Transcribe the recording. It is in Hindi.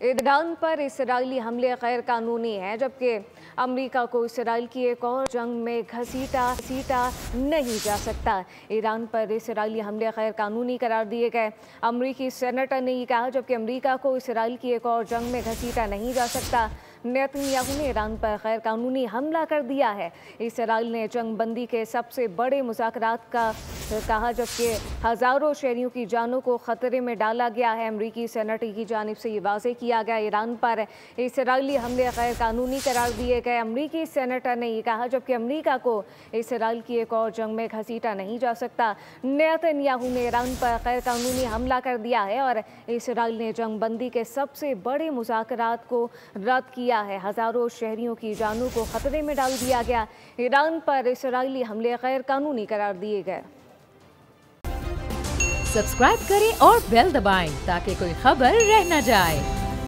ईरान पर इसराइली हमले गैर कानूनी हैं, जबकि अमेरिका को इसराइल की एक और जंग में घसीटा नहीं जा सकता। ईरान पर इसराइली हमले गैर कानूनी करार दिए गए। अमेरिकी सेनेटर ने ये कहा, जबकि अमेरिका को इसराइल की एक और जंग में घसीटा नहीं जा सकता। नेतन्याहू ने ईरान पर गैर कानूनी हमला कर दिया है। इसराइल ने जंग बंदी के सबसे बड़े मुज़ाकरात का कहा, जबकि हज़ारों शहरियों की जानों को ख़तरे में डाला गया है। अमरीकी सेनेट की जानिब से ये वाज़ेह किया गया, ईरान पर इसराइली हमले गैर कानूनी करार दिए गए। अमरीकी सेनेटर ने ये कहा, जबकि अमरीका को इसराइल की एक और जंग में घसीटा नहीं जा सकता। नेतन्याहू ने ईरान पर गैर कानूनी हमला कर दिया है और इसराइल ने जंग बंदी के सबसे बड़े मुज़ाकरात को रद्द किया है। हज़ारों शहरियों की जानों को ख़तरे में डाल दिया गया। ईरान पर इसराइली हमले गैर कानूनी करार दिए गए। सब्सक्राइब करें और बेल दबाएं ताकि कोई खबर रह न जाए।